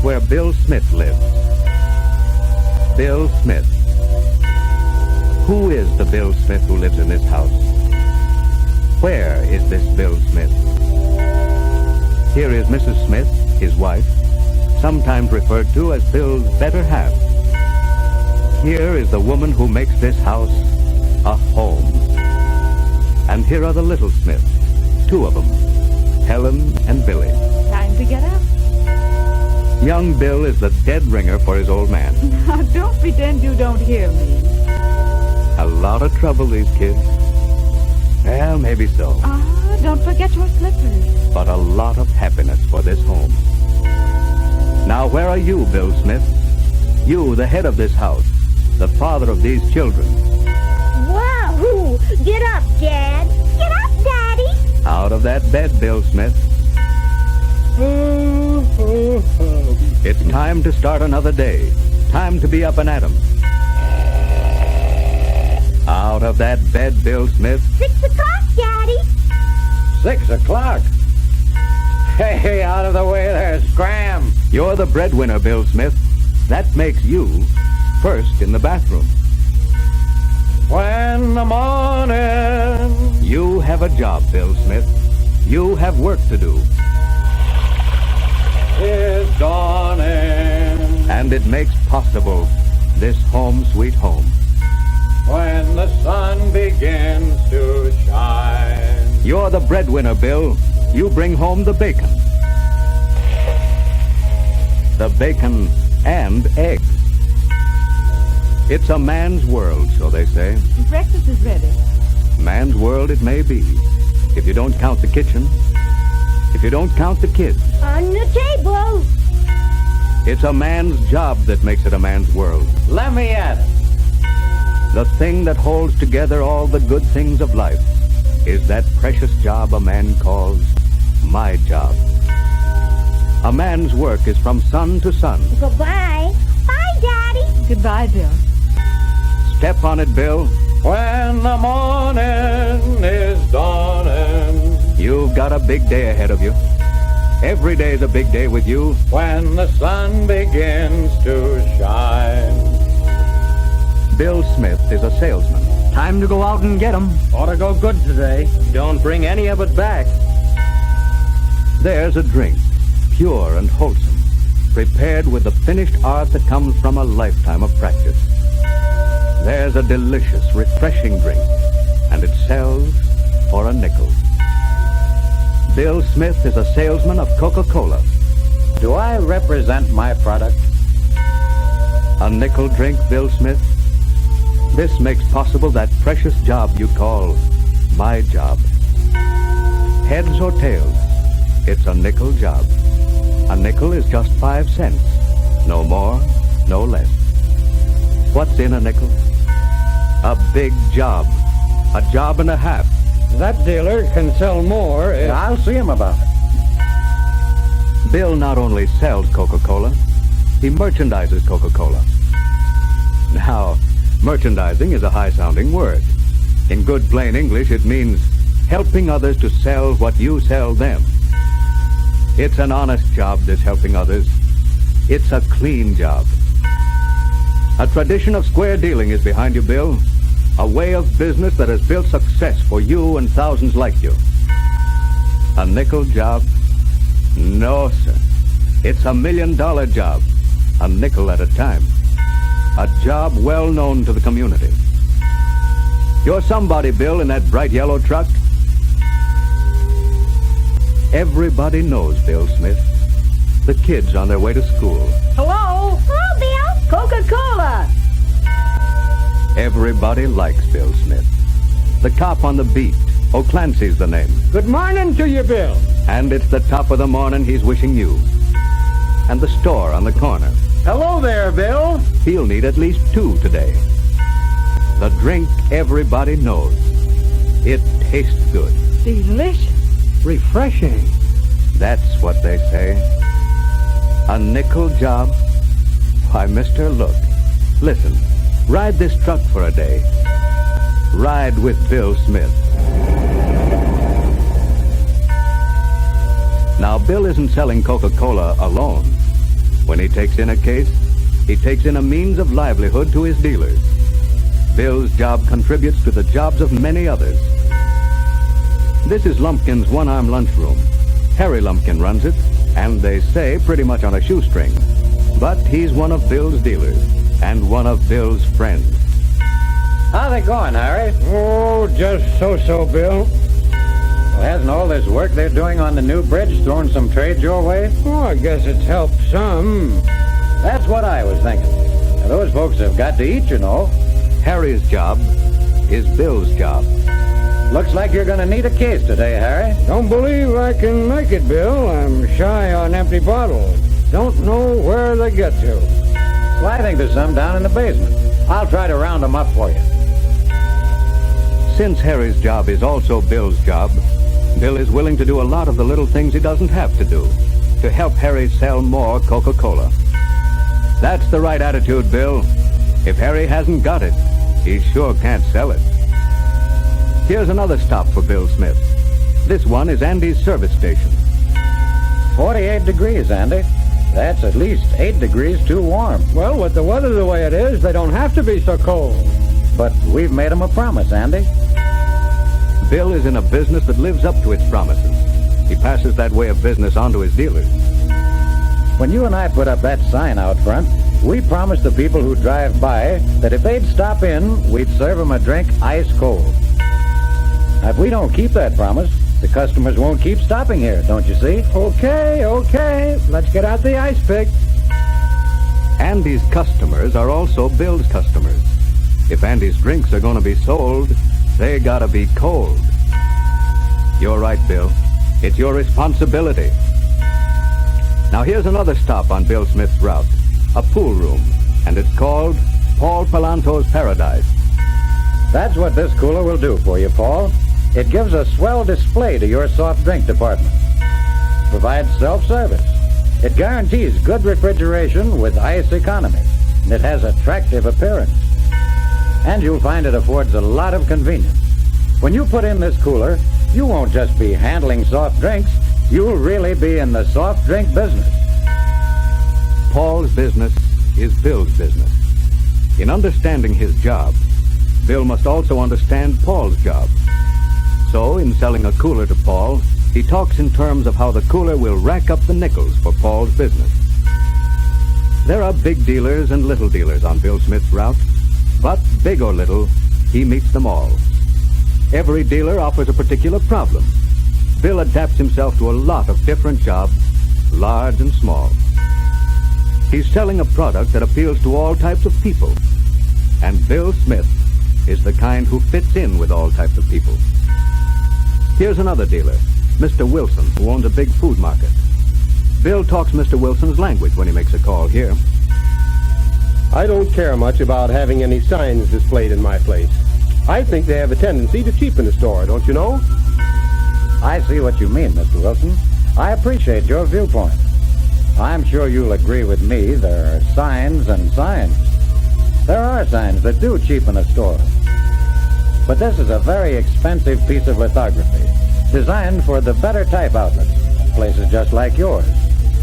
where Bill Smith lives. Bill Smith. Who is the Bill Smith who lives in this house? Where is this Bill Smith? Here is Mrs. Smith, his wife, sometimes referred to as Bill's better half. Here is the woman who makes this house a home. And here are the little Smiths, two of them, Helen and Billy. Time to get up. Young Bill is the dead ringer for his old man. Now, don't pretend you don't hear me. A lot of trouble, these kids. Well, maybe so. Don't forget your slippers. But a lot of happiness for this home. Now, where are you, Bill Smith? You, the head of this house, the father of these children. Wahoo! Get up, Dad. Get up, Daddy. Out of that bed, Bill Smith. It's time to start another day. Time to be up and at 'em. Out of that bed, Bill Smith. 6 o'clock, Daddy. 6 o'clock? Hey, out of the way there, Scram. You're the breadwinner, Bill Smith. That makes you first in the bathroom. When the morning... You have a job, Bill Smith. You have work to do. is dawning. And it makes possible this home sweet home. When the sun begins to shine. You're the breadwinner, Bill. You bring home the bacon. The bacon and eggs. It's a man's world, so they say. Breakfast is ready. Man's world it may be, if you don't count the kitchen, if you don't count the kids. On the table. It's a man's job that makes it a man's world. Let me at it. The thing that holds together all the good things of life is that precious job a man calls my job. A man's work is from sun to sun. Goodbye. Bye, Daddy. Goodbye, Bill. Step on it, Bill. When the morning is dawning. You've got a big day ahead of you. Every day's a big day with you. When the sun begins to shine. Bill Smith is a salesman. Time to go out and get 'em. Ought to go good today. Don't bring any of it back. There's a drink, pure and wholesome, prepared with the finished art that comes from a lifetime of practice. There's a delicious, refreshing drink, and it sells for a nickel. Bill Smith is a salesman of Coca Cola. Do I represent my product? A nickel drink, Bill Smith? This makes possible that precious job you call my job. Heads or tails, it's a nickel job. A nickel is just 5 cents. No more, no less. What's in a nickel? A big job. A job and a half. That dealer can sell more. I'll see him about it. Bill not only sells Coca-Cola, he merchandises Coca-Cola. Now, merchandising is a high-sounding word. In good plain English, it means helping others to sell what you sell them. It's an honest job, this helping others. It's a clean job. A tradition of square dealing is behind you, Bill. A way of business that has built success for you and thousands like you. A nickel job? No, sir. It's $1 million job. A nickel at a time. A job well known to the community. You're somebody, Bill, in that bright yellow truck. Everybody knows Bill Smith. The kids on their way to school. Hello? Hello, Bill. Coca-Cola. Everybody likes Bill Smith. The cop on the beat. O'Clancy's the name. Good morning to you, Bill. And it's the top of the morning he's wishing you. And the store on the corner. Hello there, Bill. He'll need at least 2 today. The drink everybody knows. It tastes good. Delicious. Refreshing. That's what they say. A nickel job? Why, mister, look. Listen, ride this truck for a day. Ride with Bill Smith. Now, Bill isn't selling Coca-Cola alone. When he takes in a case, he takes in a means of livelihood to his dealers. Bill's job contributes to the jobs of many others. This is Lumpkin's one-arm lunchroom. Harry Lumpkin runs it, and they say pretty much on a shoestring. But he's one of Bill's dealers, and one of Bill's friends. How's it going, Harry? Oh, just so-so, Bill. Well, hasn't all this work they're doing on the new bridge thrown some trade your way? Oh, I guess it's helped some. That's what I was thinking. Now, those folks have got to eat, you know. Harry's job is Bill's job. Looks like you're going to need a case today, Harry. Don't believe I can make it, Bill. I'm shy on empty bottles. Don't know where they get to. Well, I think there's some down in the basement. I'll try to round them up for you. Since Harry's job is also Bill's job, Bill is willing to do a lot of the little things he doesn't have to do to help Harry sell more Coca-Cola. That's the right attitude, Bill. If Harry hasn't got it, he sure can't sell it. Here's another stop for Bill Smith. This one is Andy's service station. 48 degrees, Andy. That's at least 8 degrees too warm. Well, with the weather the way it is, they don't have to be so cold. But we've made him a promise, Andy. Bill is in a business that lives up to its promises. He passes that way of business on to his dealers. When you and I put up that sign out front, we promised the people who drive by that if they'd stop in, we'd serve them a drink ice cold. Now, if we don't keep that promise, the customers won't keep stopping here, don't you see? Okay. Let's get out the ice pick. Andy's customers are also Bill's customers. If Andy's drinks are going to be sold, they gotta be cold. You're right, Bill. It's your responsibility. Now here's another stop on Bill Smith's route, a pool room, and it's called Paul Palanto's Paradise. That's what this cooler will do for you, Paul. It gives a swell display to your soft drink department. Provides self-service. It guarantees good refrigeration with ice economy. And it has attractive appearance. And you'll find it affords a lot of convenience. When you put in this cooler, you won't just be handling soft drinks. You'll really be in the soft drink business. Paul's business is Bill's business. In understanding his job, Bill must also understand Paul's job. So, in selling a cooler to Paul, he talks in terms of how the cooler will rack up the nickels for Paul's business. There are big dealers and little dealers on Bill Smith's route, but big or little, he meets them all. Every dealer offers a particular problem. Bill adapts himself to a lot of different jobs, large and small. He's selling a product that appeals to all types of people, and Bill Smith is the kind who fits in with all types of people. Here's another dealer, Mr. Wilson, who owns a big food market. Bill talks Mr. Wilson's language when he makes a call here. I don't care much about having any signs displayed in my place. I think they have a tendency to cheapen the store, don't you know? I see what you mean, Mr. Wilson. I appreciate your viewpoint. I'm sure you'll agree with me there are signs and signs. There are signs that do cheapen a store. But this is a very expensive piece of lithography, designed for the better type outlets, places just like yours,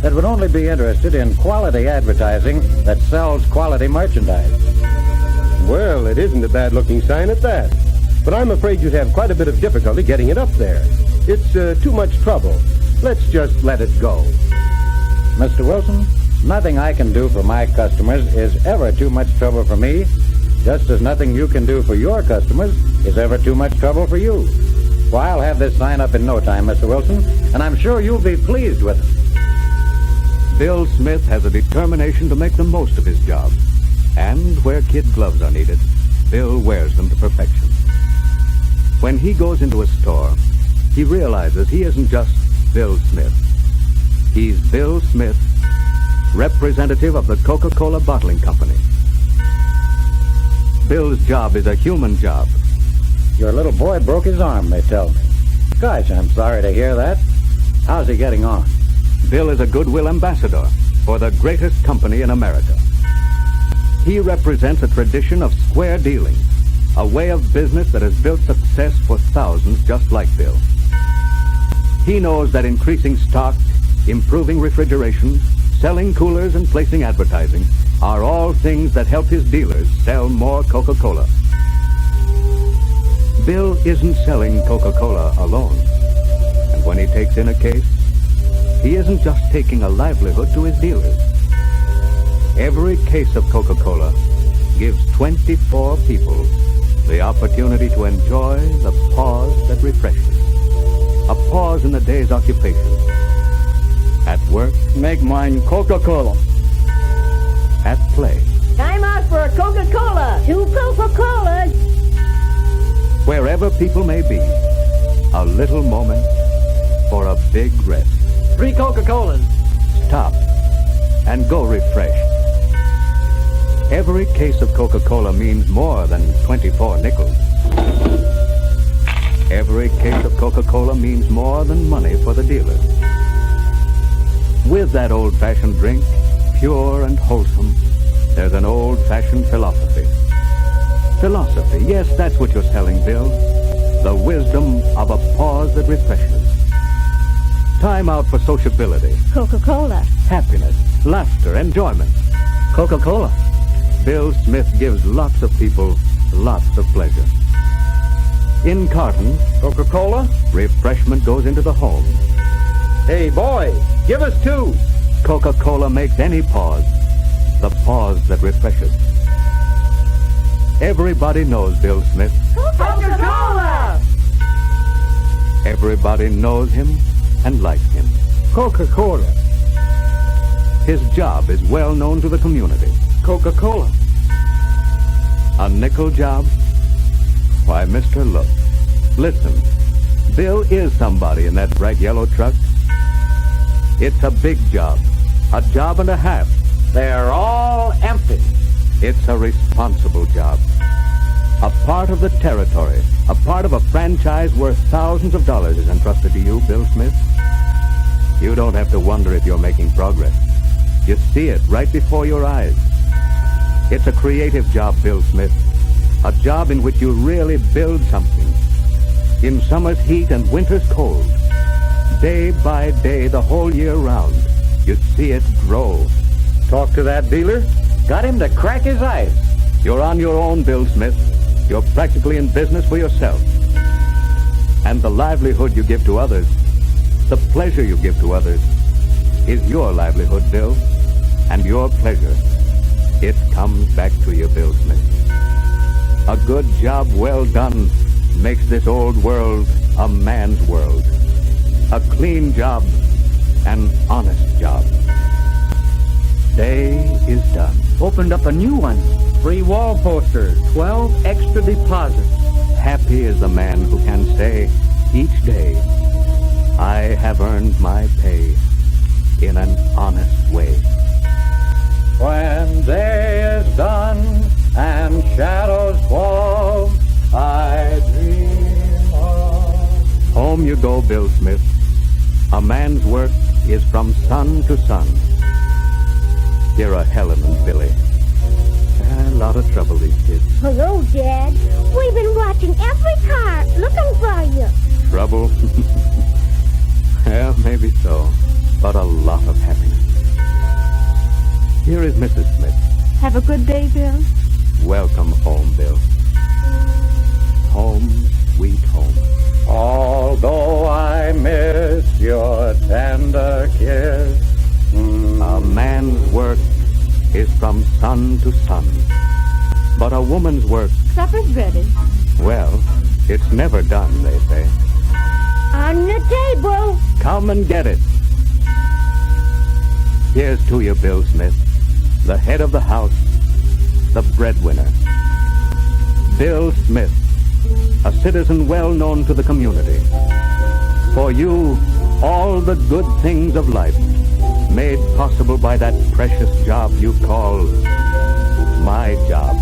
that would only be interested in quality advertising that sells quality merchandise. Well, it isn't a bad-looking sign at that. But I'm afraid you'd have quite a bit of difficulty getting it up there. It's too much trouble. Let's just let it go. Mr. Wilson, nothing I can do for my customers is ever too much trouble for me, just as nothing you can do for your customers is ever too much trouble for you. Well, I'll have this sign up in no time, Mr. Wilson, and I'm sure you'll be pleased with it. Bill Smith has a determination to make the most of his job. And where kid gloves are needed, Bill wears them to perfection. When he goes into a store, he realizes he isn't just Bill Smith. He's Bill Smith, representative of the Coca Cola Bottling Company. Bill's job is a human job. Your little boy broke his arm, they tell me. Gosh, I'm sorry to hear that. How's he getting on? Bill is a goodwill ambassador for the greatest company in America. He represents a tradition of square dealing, a way of business that has built success for thousands just like Bill. He knows that increasing stock, improving refrigeration, selling coolers and placing advertising are all things that help his dealers sell more Coca-Cola. Bill isn't selling Coca-Cola alone. And when he takes in a case, he isn't just taking a livelihood to his dealers. Every case of Coca-Cola gives 24 people the opportunity to enjoy the pause that refreshes. A pause in the day's occupation. At work, Make mine Coca-Cola. at play, Time out for a Coca-Cola. 2 Coca-Colas. wherever people may be, a little moment for a big rest. 3 Coca-Colas. Stop and go refreshed. Every case of Coca-Cola means more than 24 nickels. Every case of Coca-Cola means more than money for the dealer. With that old-fashioned drink, pure and wholesome, there's an old-fashioned philosophy. Philosophy, yes, that's what you're selling, Bill. The wisdom of a pause that refreshes. Time out for sociability, Coca-Cola. happiness, laughter, enjoyment. Coca-Cola. Bill Smith gives lots of people lots of pleasure. In Carton, Coca-Cola? refreshment goes into the home. Hey, boy, give us 2. Coca-Cola makes any pause the pause that refreshes. Everybody knows Bill Smith. Coca-Cola. Everybody knows him and likes him. Coca-Cola. His job is well known to the community. Coca-Cola. A nickel job? Why, mister, look. Listen, Bill is somebody in that bright yellow truck. It's a big job. A job and a half. They're all empty. It's a responsible job. A part of the territory, a part of a franchise worth thousands of dollars is entrusted to you, Bill Smith. You don't have to wonder if you're making progress. You see it right before your eyes. It's a creative job, Bill Smith. A job in which you really build something. In summer's heat and winter's cold. Day by day, the whole year round, you see it grow. Talk to that dealer? Got him to crack his eyes. You're on your own, Bill Smith. You're practically in business for yourself. And the livelihood you give to others, the pleasure you give to others, is your livelihood, Bill, and your pleasure. It comes back to you, Bill Smith. A good job well done makes this old world a man's world. A clean job, an honest job. Day is done. Opened up a new one. Free wall poster. 12 extra deposits. Happy is the man who can say each day, I have earned my pay in an honest way. When day is done and shadows fall, I dream of... Home you go, Bill Smith. A man's work is from sun to sun. Here are Helen and Billy. A lot of trouble, these kids. Hello, Dad. We've been watching every car looking for you. Trouble? Well, maybe so. But a lot of happiness. Here is Mrs. Smith. Have a good day, Bill. Welcome home, Bill. Home, sweet home. Although I miss your tender kiss. A man's work is from sun to sun. But a woman's work, Supper's ready. well, it's never done, they say. On the table. Come and get it. Here's to you, Bill Smith, the head of the house, the breadwinner. Bill Smith, a citizen well known to the community. For you, all the good things of life made possible by that precious job you call my job.